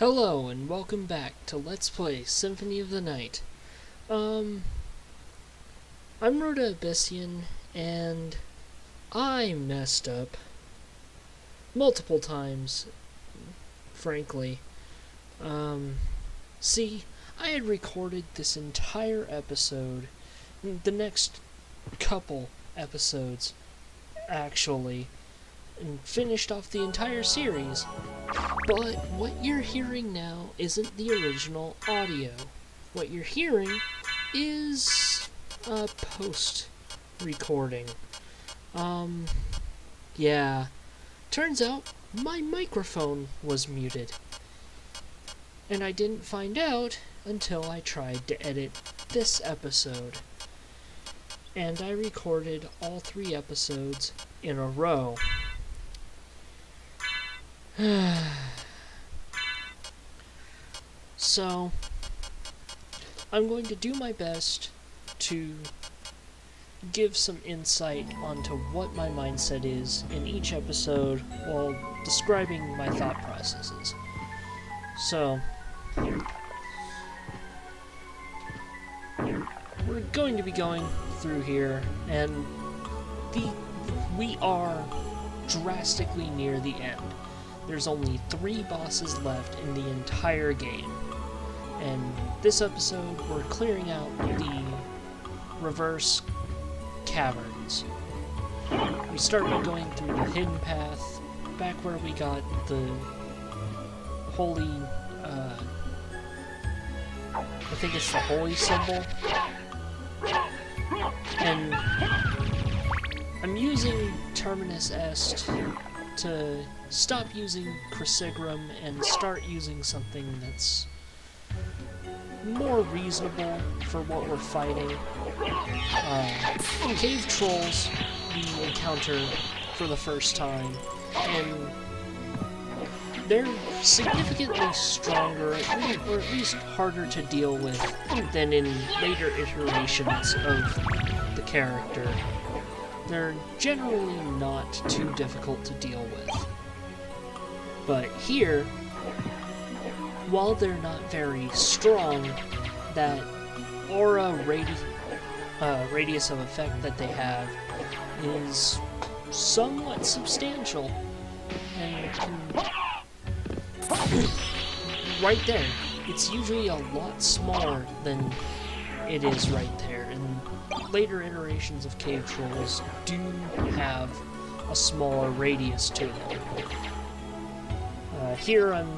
Hello and welcome back to Let's Play Symphony of the Night. I'm Rota Abyssian, and I messed up multiple times, frankly. See, I had recorded this entire episode, the next couple episodes, actually, and finished off the entire series. But what you're hearing now isn't the original audio. What you're hearing is a post-recording. Yeah. Turns out my microphone was muted. And I didn't find out until I tried to edit this episode. And I recorded all 3 episodes in a row. So, I'm going to do my best to give some insight onto what my mindset is in each episode while describing my thought processes. So, we're going to be going through here, and we are drastically near the end. There's only 3 bosses left in the entire game. And this episode, we're clearing out the reverse caverns. We start by going through the hidden path, back where we got the holy, I think it's the holy symbol. And I'm using Terminus Est to stop using Crucigram and start using something that's more reasonable for what we're fighting. Cave trolls we encounter for the first time, and they're significantly stronger, or at least harder to deal with than in later iterations of the character. They're generally not too difficult to deal with. But here, while they're not very strong, that aura radius of effect that they have is somewhat substantial. And right there, it's usually a lot smaller than it is right there. And later iterations of cave trolls do have a smaller radius to them. Here I'm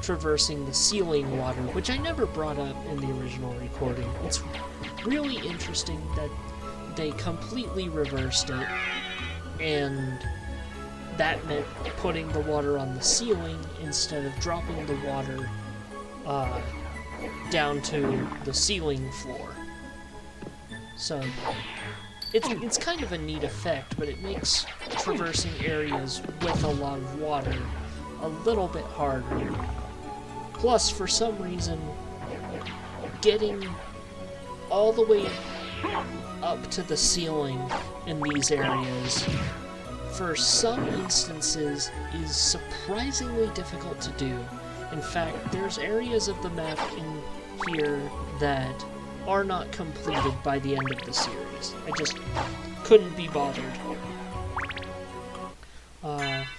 traversing the sealing water, which I never brought up in the original recording. It's really interesting that they completely reversed it, and that meant putting the water on the ceiling instead of dropping the water down to the ceiling floor. So, it's kind of a neat effect, but it makes traversing areas with a lot of water a little bit harder. Plus, for some reason, getting all the way up to the ceiling in these areas, for some instances, is surprisingly difficult to do. In fact, there's areas of the map in here that are not completed by the end of the series. I just couldn't be bothered.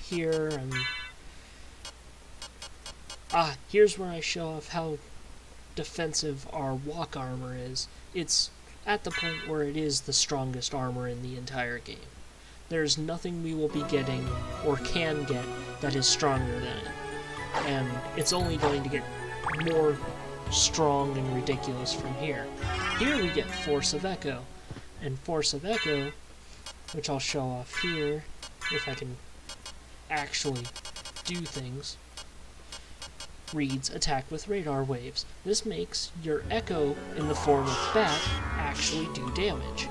Here, here's where I show off how defensive our walk armor is. It's at the point where it is the strongest armor in the entire game. There's nothing we will be getting, or can get, that is stronger than it. And it's only going to get more strong and ridiculous from here. Here we get Force of Echo. And Force of Echo, which I'll show off here, if I can actually do things, reads attack with radar waves. This makes your echo in the form of bat actually do damage,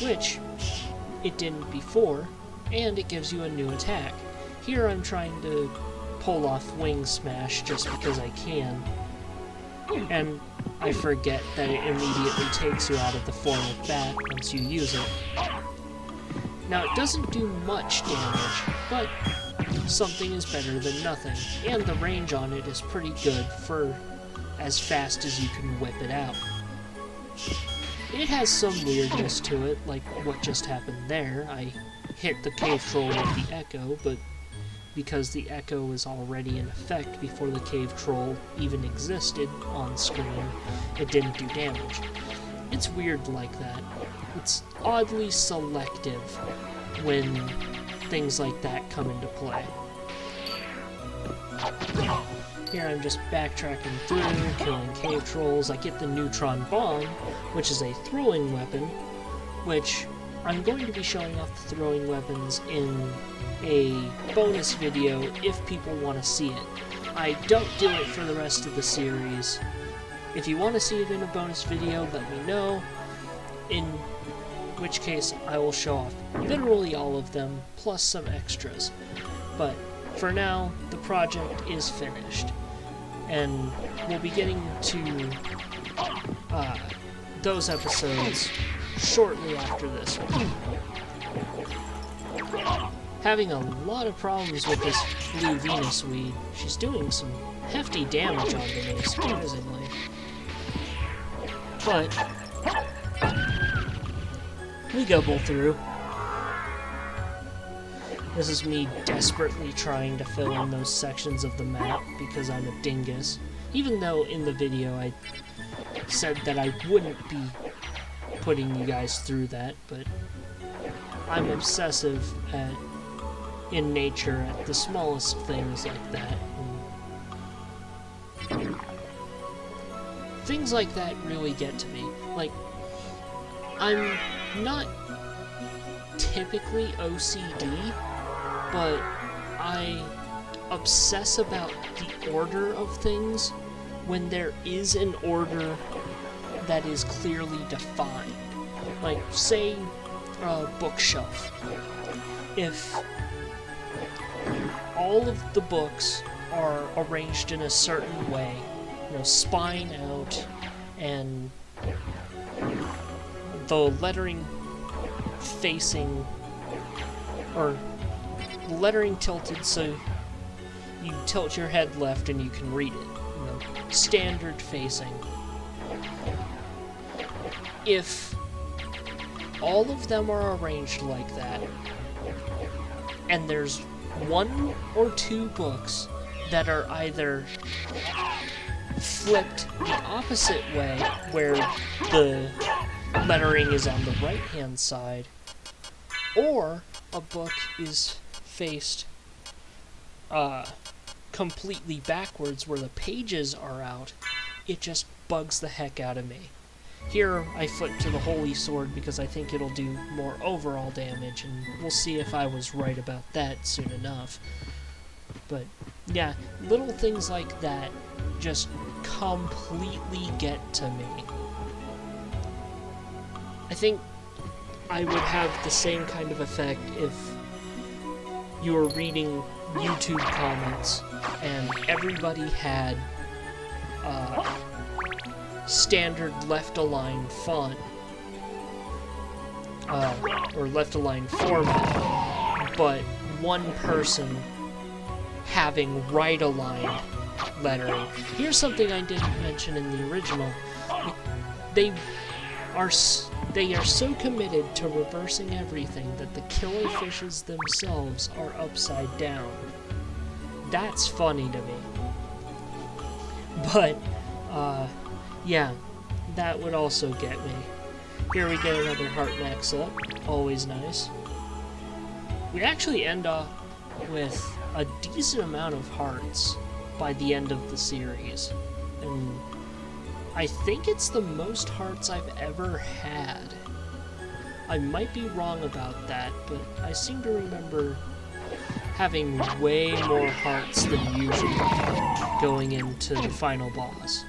which it didn't before, and it gives you a new attack. Here I'm trying to pull off Wing Smash just because I can, and I forget that it immediately takes you out of the form of bat once you use it. Now, it doesn't do much damage, but something is better than nothing, and the range on it is pretty good for as fast as you can whip it out. It has some weirdness to it, like what just happened there. I hit the cave troll with the echo, but because the echo was already in effect before the cave troll even existed on screen, it didn't do damage. It's weird like that. It's oddly selective when things like that come into play. Here I'm just backtracking through, killing cave trolls. I get the neutron bomb, which is a throwing weapon, which I'm going to be showing off the throwing weapons in a bonus video if people want to see it. I don't do it for the rest of the series. If you want to see it in a bonus video, let me know, in which case I will show off literally all of them, plus some extras. But for now, the project is finished, and we'll be getting to those episodes shortly after this one. Having a lot of problems with this blue Venus weed. She's doing some hefty damage onto me, surprisingly. But we gobble through. This is me desperately trying to fill in those sections of the map because I'm a dingus. Even though in the video I said that I wouldn't be putting you guys through that, but I'm obsessive in nature at the smallest things like that. And things like that really get to me. Like, I'm not typically OCD, but I obsess about the order of things when there is an order that is clearly defined. Like, say, a bookshelf. If all of the books are arranged in a certain way, you know, spine out, and the lettering facing, or lettering tilted so you tilt your head left and you can read it, you know, standard facing. If all of them are arranged like that, and there's one or two books that are either flipped the opposite way, where the lettering is on the right-hand side, or a book is faced completely backwards where the pages are out, it just bugs the heck out of me. Here I flip to the Holy Sword because I think it'll do more overall damage, and we'll see if I was right about that soon enough. But yeah, little things like that just completely get to me. I think I would have the same kind of effect if you were reading YouTube comments and everybody had standard left-aligned font, or left-aligned format, but one person having right-aligned lettering. Here's something I didn't mention in the original. They are so committed to reversing everything that the killer fishes themselves are upside down. That's funny to me. But, yeah, that would also get me. Here we get another heart max up, always nice. We actually end up with a decent amount of hearts by the end of the series, and I think it's the most hearts I've ever had. I might be wrong about that, but I seem to remember having way more hearts than usual going into the final boss.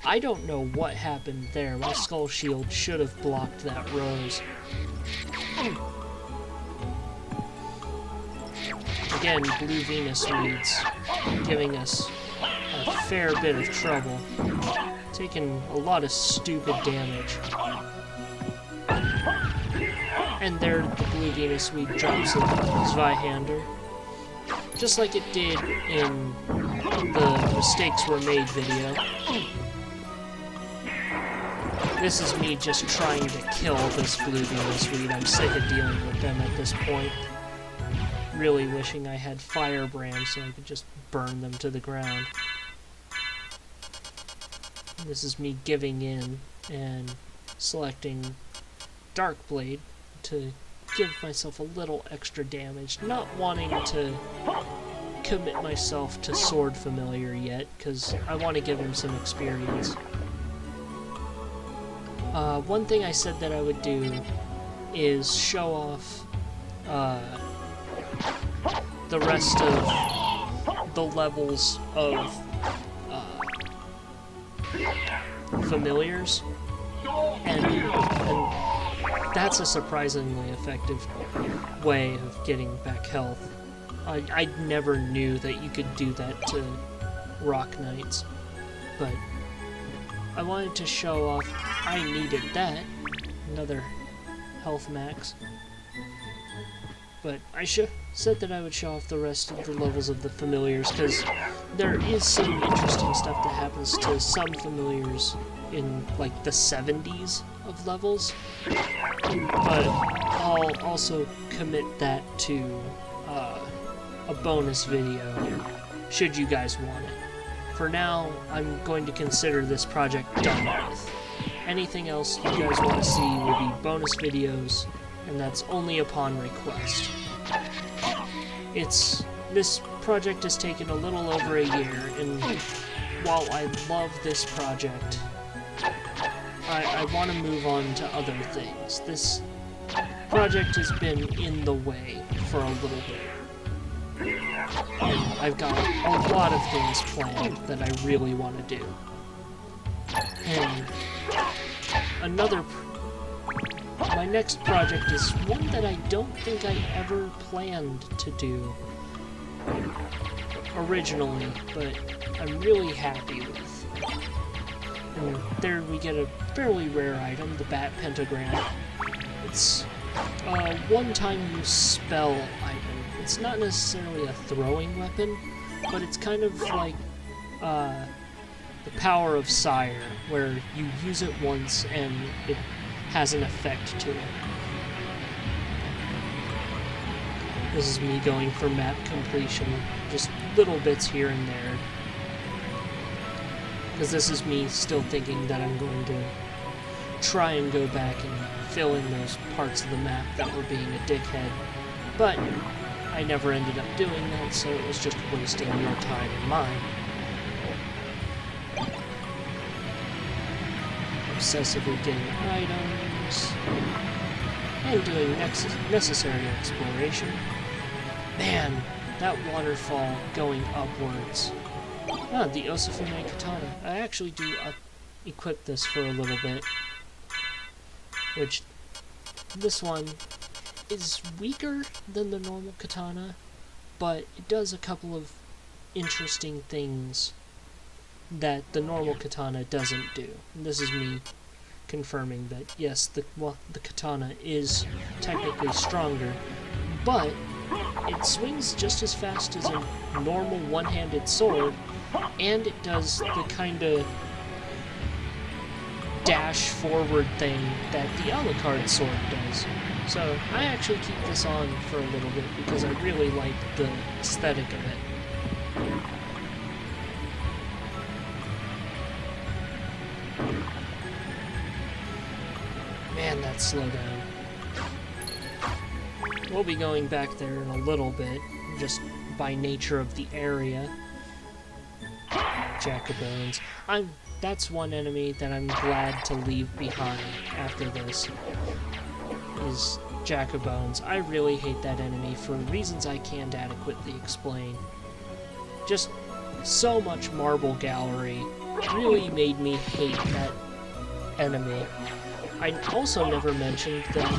I don't know what happened there. My skull shield should have blocked that rose. Again, blue Venus weeds giving us a fair bit of trouble. Taking a lot of stupid damage. And there the Blue Venus Weed drops a Zweihander. Just like it did in the Mistakes Were Made video. This is me just trying to kill this Blue Venus Weed. I'm sick of dealing with them at this point. Really wishing I had Firebrand so I could just burn them to the ground. This is me giving in and selecting Darkblade to give myself a little extra damage. Not wanting to commit myself to Sword Familiar yet, because I want to give him some experience. One thing I said that I would do is show off the rest of the levels of familiars, and that's a surprisingly effective way of getting back health. I never knew that you could do that to Rock Knights, but I wanted to show off I needed that. Another health max. But I said that I would show off the rest of the levels of the familiars, because there is some interesting stuff that happens to some familiars in, like, the 70s of levels. But I'll also commit that to a bonus video, should you guys want it. For now, I'm going to consider this project done with. Anything else you guys want to see will be bonus videos, and that's only upon request. This project has taken a little over a year, and while I love this project, I want to move on to other things. This project has been in the way for a little bit. And I've got a lot of things planned that I really want to do. And my next project is one that I don't think I ever planned to do originally, but I'm really happy with. And there we get a fairly rare item, the Bat Pentagram. It's a one-time use spell item. It's not necessarily a throwing weapon, but it's kind of like the power of Sire, where you use it once and it has an effect to it. This is me going for map completion, just little bits here and there. Because this is me still thinking that I'm going to try and go back and fill in those parts of the map that were being a dickhead. But I never ended up doing that, so it was just wasting your time and mine. Obsessively getting items, and doing necessary exploration. Man, that waterfall going upwards. Ah, the Osafune Katana. I actually do equip this for a little bit, which this one is weaker than the normal katana, but it does a couple of interesting things that the normal katana doesn't do. And this is me confirming that yes, the katana is technically stronger, but it swings just as fast as a normal one-handed sword, and it does the kind of dash forward thing that the Alucard sword does. So I actually keep this on for a little bit because I really like the aesthetic of it. Man, that slowdown. We'll be going back there in a little bit, just by nature of the area. Jack-o'-bones. That's one enemy that I'm glad to leave behind after this, is Jack-o'-bones. I really hate that enemy for reasons I can't adequately explain. Just so much marble gallery really made me hate that enemy. I also never mentioned that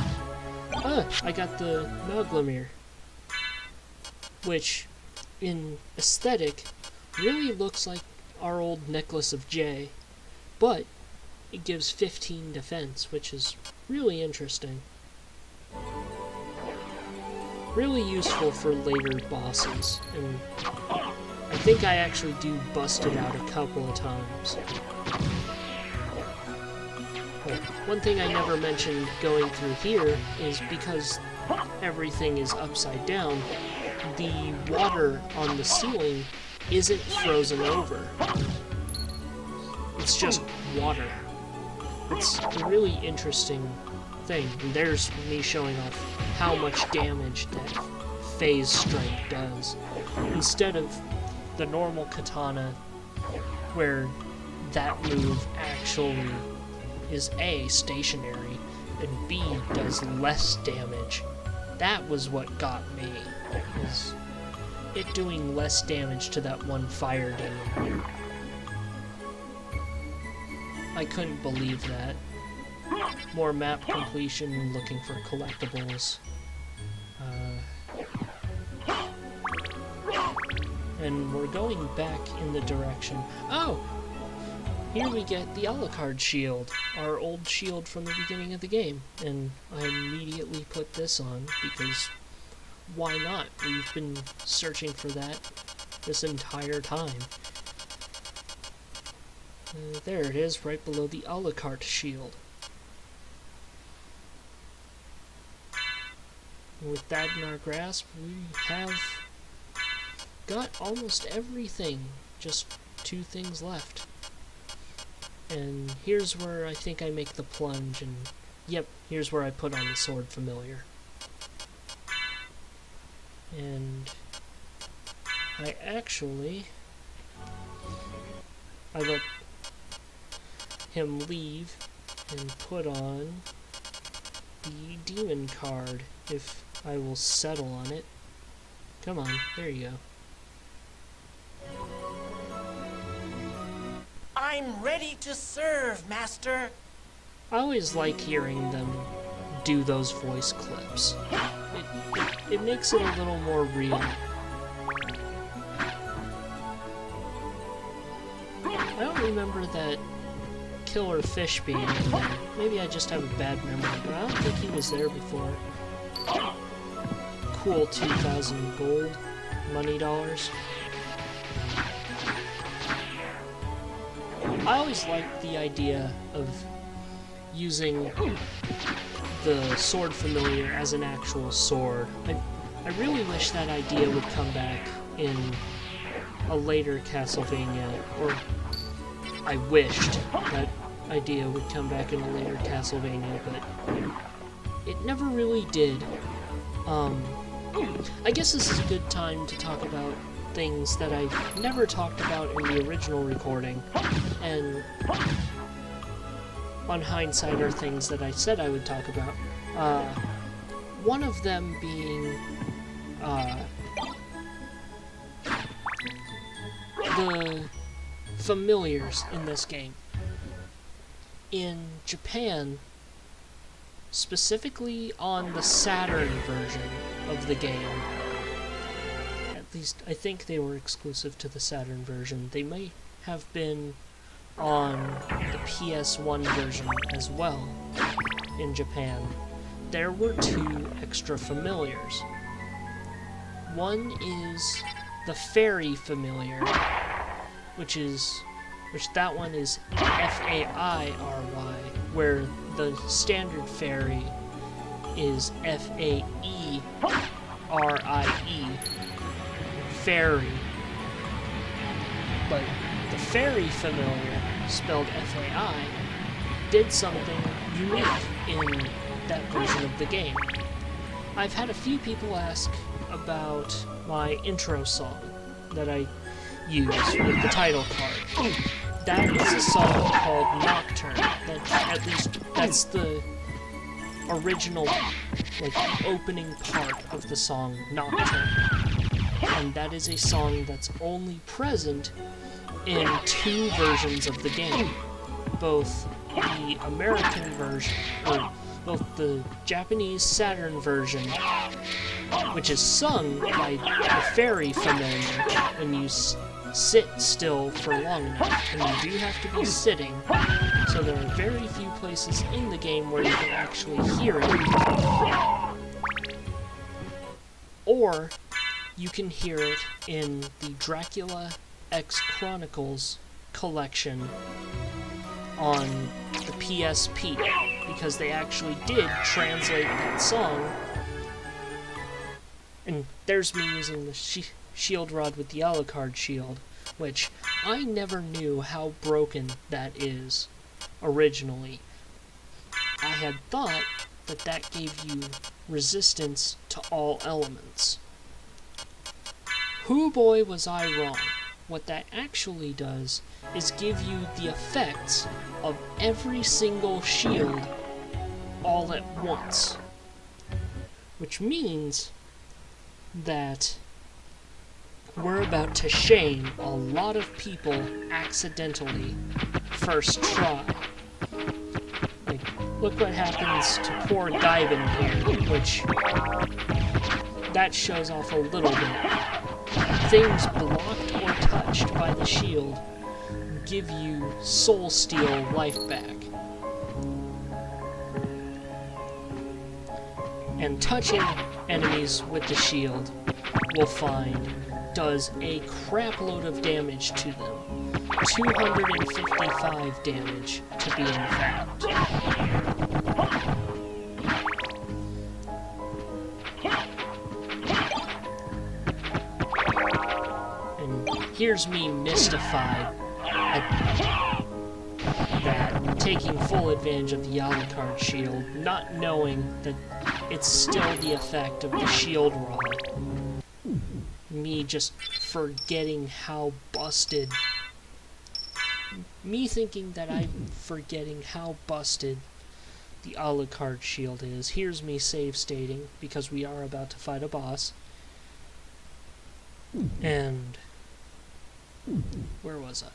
I got the Maglamir, which in aesthetic really looks like our old Necklace of J, but it gives 15 defense, which is really interesting. really useful for later bosses, and I think I actually do bust it out a couple of times. One thing I never mentioned going through here is because everything is upside down, the water on the ceiling isn't frozen over. It's just water. It's a really interesting thing. And there's me showing off how much damage that phase strike does. Instead of the normal katana, where that move actually is A, stationary, and B, does less damage. That was what got me, was it doing less damage to that one fire demon. I couldn't believe that. More map completion, looking for collectibles. And we're going back in the direction... Oh! Here we get the Alucard Shield, our old shield from the beginning of the game. And I immediately put this on, because why not? We've been searching for that this entire time. There it is, right below the Alucard Shield. And with that in our grasp, we have got almost everything. Just 2 things left. And here's where I think I make the plunge, and yep, here's where I put on the sword familiar. And I let him leave and put on the demon card, if I will settle on it. Come on, there you go. I'm ready to serve, Master. I always like hearing them do those voice clips. It makes it a little more real. I don't remember that killer fish being in there. Maybe I just have a bad memory, but I don't think he was there before. Cool 2,000 gold money dollars. I always liked the idea of using the sword familiar as an actual sword. I really wish that idea would come back in a later Castlevania, or I wished that idea would come back in a later Castlevania, but it never really did. I guess this is a good time to talk about things that I never talked about in the original recording, and on hindsight are things that I said I would talk about. One of them being the familiars in this game. In Japan, specifically on the Saturn version of the game, at least I think they were exclusive to the Saturn version. They may have been on the PS1 version as well in Japan. There were 2 extra familiars. One is the fairy familiar, which that one is F-A-I-R-Y, where the standard fairy is F-A-E-R-I-E, fairy. But the fairy familiar, spelled F-A-I, did something unique in that version of the game. I've had a few people ask about my intro song that I use with the title card. That is a song called Nocturne. At least that's the original, opening part of the song Nocturne. And that is a song that's only present in 2 versions of the game. Both the American version, or both the Japanese Saturn version, which is sung by the fairy familiar when you sit still for long enough, and you do have to be sitting, so there are very few places in the game where you can actually hear it. or you can hear it in the Dracula X Chronicles collection on the PSP, because they actually did translate that song. And there's me using the shield rod with the Alucard Shield, which I never knew how broken that is originally. I had thought that that gave you resistance to all elements. Hoo boy was I wrong. What that actually does is give you the effects of every single shield all at once. Which means that we're about to shame a lot of people accidentally first try. Like, look what happens to poor Gaibin here, which that shows off a little bit. Things blocked or touched by the shield give you soul steal life back. And touching enemies with the shield, we'll find, does a crap load of damage to them. 255 damage, to be exact. And here's me mystified at that, taking full advantage of the Alucard Shield, not knowing that it's still the effect of the shield rod. Me just forgetting how busted. Me thinking that I'm forgetting how busted the Alucard Shield is. Here's me save stating, because we are about to fight a boss. And where was I?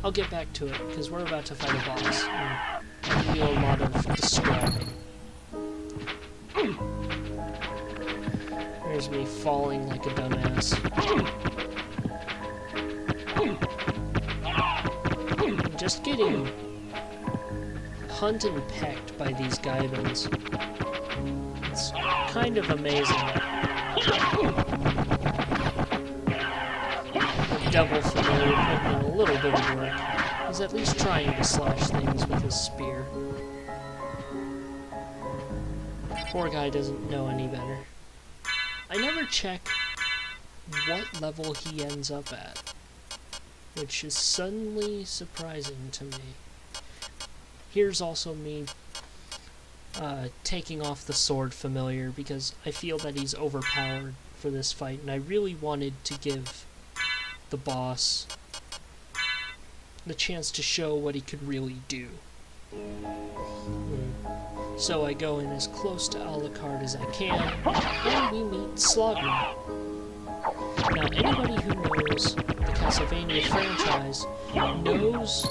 I'll get back to it, because we're about to fight a boss. And I'll do a lot of describing. There's me falling like a dumbass. I'm just getting hunted and pecked by these Gaibins. It's kind of amazing. The Devil Familiar put in a little bit of work. He's at least trying to slash things with his spear. Poor guy doesn't know any better. I never check what level he ends up at, which is suddenly surprising to me. Here's also me taking off the sword familiar, because I feel that he's overpowered for this fight, and I really wanted to give the boss the chance to show what he could really do. So I go in as close to Alucard as I can, and we meet Slogman. Now, anybody who knows the Castlevania franchise knows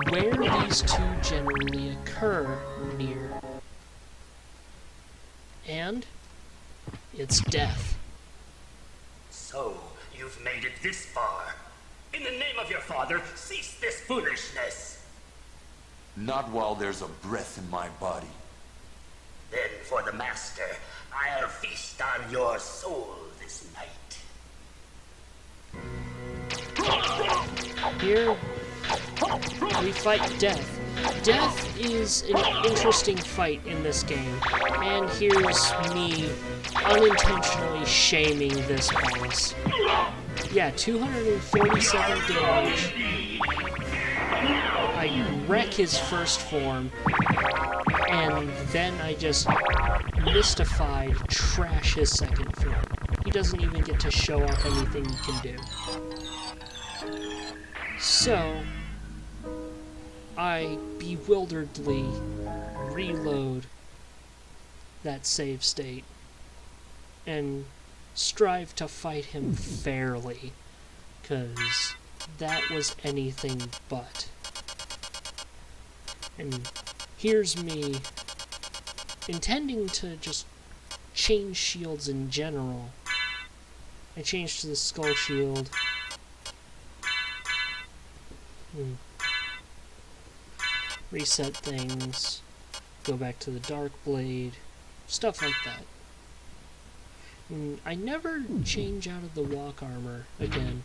where these two generally occur near. And it's death. So, you've made it this far. In the name of your father, cease this foolishness. Not while there's a breath in my body. Then for the master, I'll feast on your soul this night. Here we fight Death. Death is an interesting fight in this game, and here's me unintentionally shaming this boss. Yeah, 247 damage. I wreck his first form, and then I just mystified trash his second form. He doesn't even get to show off anything he can do. So, I bewilderedly reload that save state and strive to fight him fairly, 'cause that was anything but. And here's me intending to just change shields in general. I changed to the Skull Shield. Reset things. Go back to the Dark Blade. stuff like that. I never change out of the walk armor again,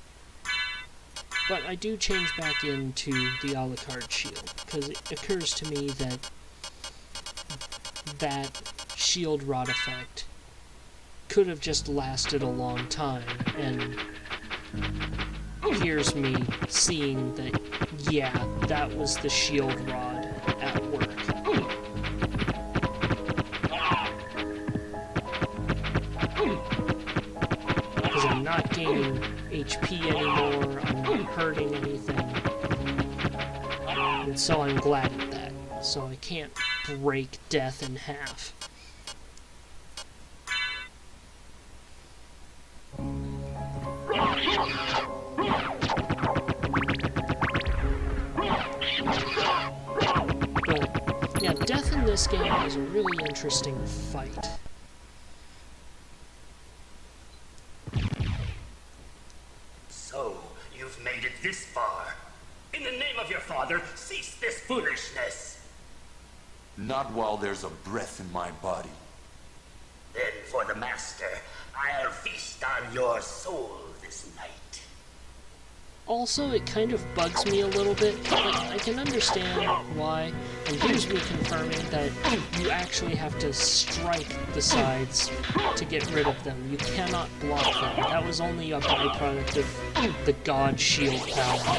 but I do change back into the Alucard Shield, because it occurs to me that that shield rot effect could have just lasted a long time, and here's me seeing that, yeah, that was the shield rod at work. Because I'm not gaining HP anymore, I'm not hurting anything, and so I'm glad at that. So I can't break death in half. But, yeah, death in this game is a really interesting fight. So, you've made it this far. In the name of your father, cease this foolishness. Not while there's a breath in my body. Then for the master, I'll feast on your soul this night. Also, it kind of bugs me a little bit, but I can understand why, and here's me confirming that you actually have to strike the sides to get rid of them. You cannot block them. That was only a byproduct of the god shield power.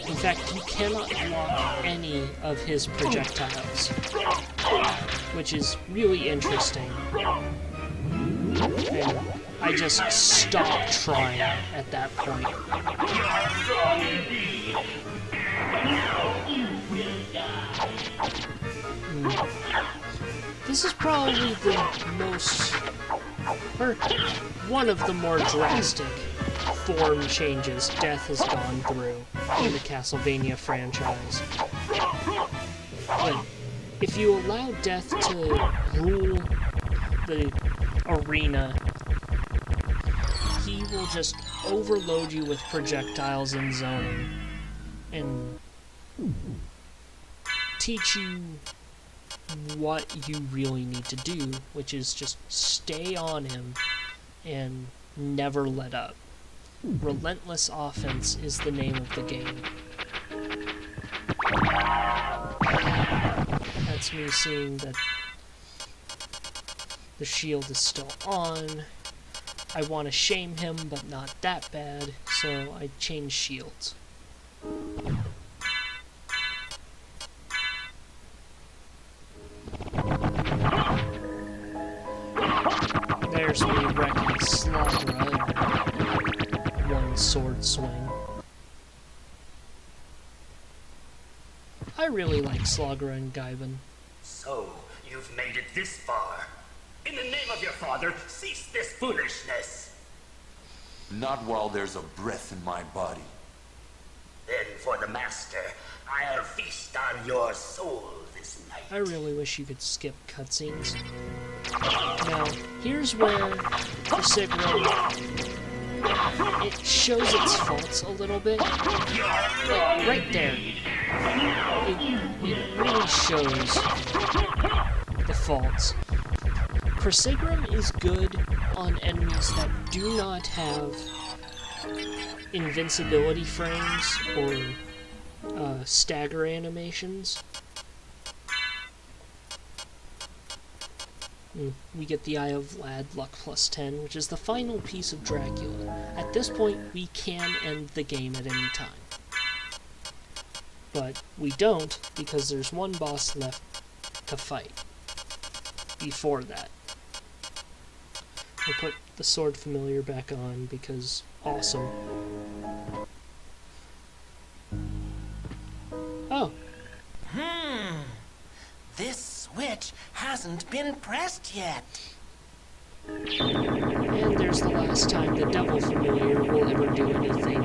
In fact, you cannot block any of his projectiles, which is really interesting. And I just stopped trying at that point. This is probably the most, or one of the more drastic form changes Death has gone through in the Castlevania franchise. But if you allow Death to rule the arena, he will just overload you with projectiles and zoning, and teach you what you really need to do, which is just stay on him and never let up. Relentless offense is the name of the game. That's me seeing that the shield is still on. I want to shame him, but not that bad, so I change shields. There's me wrecking Slagra in one sword swing. I really like Slagra and Gaibin. So, you've made it this far. In the name of your father, cease this foolishness. Not while there's a breath in my body. Then for the master, I'll feast on your soul this night. I really wish you could skip cutscenes. Now, here's where Presidio, it shows its faults a little bit. Like, right there. It really shows the faults. Presidio is good on enemies that do not have invincibility frames or stagger animations. We get the Eye of Vlad, luck plus 10, which is the final piece of Dracula. At this point, we can end the game at any time. But we don't, because there's one boss left to fight before that. We'll put the Sword Familiar back on, because awesome. Oh. This switch hasn't been pressed yet. And there's the last time the Devil Familiar will ever do anything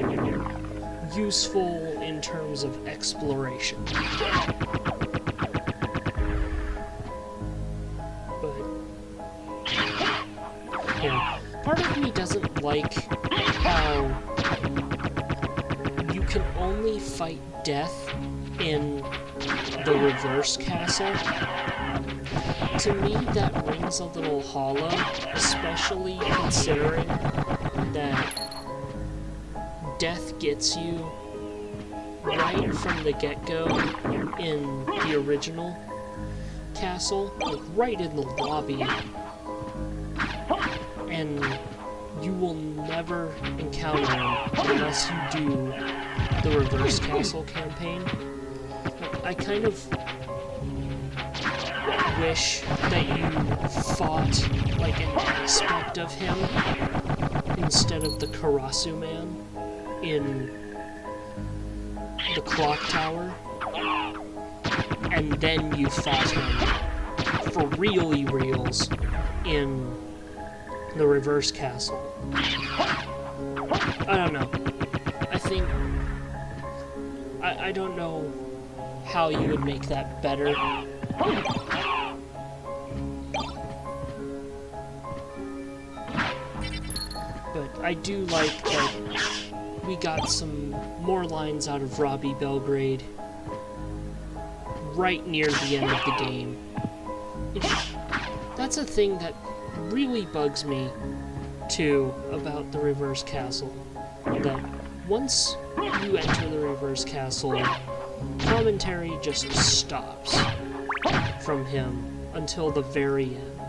useful in terms of exploration. But yeah, part of me doesn't like how you can only fight Death in the reverse castle. to me, that rings a little hollow, especially considering that death gets you right from the get-go in the original castle, like right in the lobby, and you will never encounter him unless you do the Reverse Castle campaign. I kind of wish that you fought like an aspect of him instead of the Karasu man in the clock tower, and then you fought him for reals in the Reverse Castle. I don't know. I don't know how you would make that better. But I do like that we got some more lines out of Robbie Belgrade right near the end of the game. That's a thing that really bugs me, too, about the Reverse Castle. That once you enter the Reverse Castle, commentary just stops from him until the very end.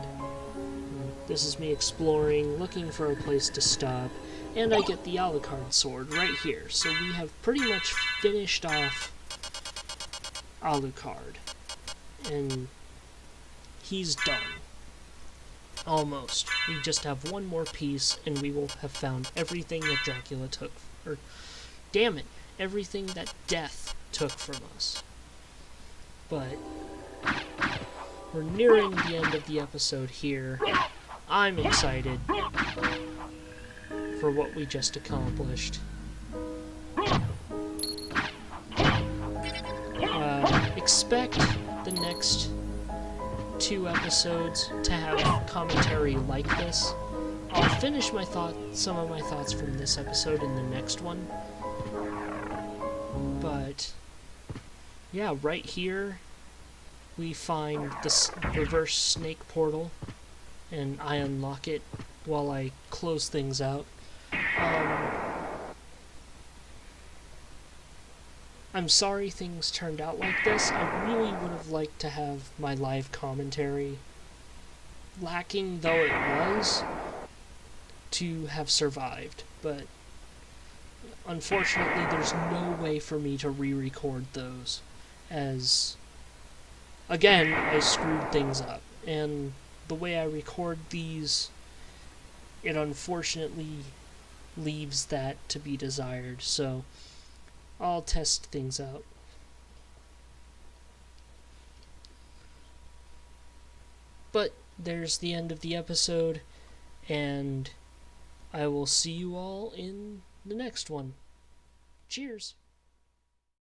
This is me exploring, looking for a place to stop, and I get the Alucard sword right here. So we have pretty much finished off Alucard, and he's done. Almost. We just have one more piece, and we will have found everything that Dracula took, or, damn it, everything that death took from us. But we're nearing the end of the episode here. I'm excited for what we just accomplished. Expect the next 2 episodes to have commentary like this. I'll finish some of my thoughts from this episode in the next one. But yeah, right here we find this reverse snake portal, and I unlock it while I close things out. I'm sorry things turned out like this. I really would have liked to have my live commentary, lacking though it was, to have survived, but unfortunately there's no way for me to re-record those, as, again, I screwed things up, and the way I record these, it unfortunately leaves that to be desired, so I'll test things out. But there's the end of the episode, and I will see you all in the next one. Cheers!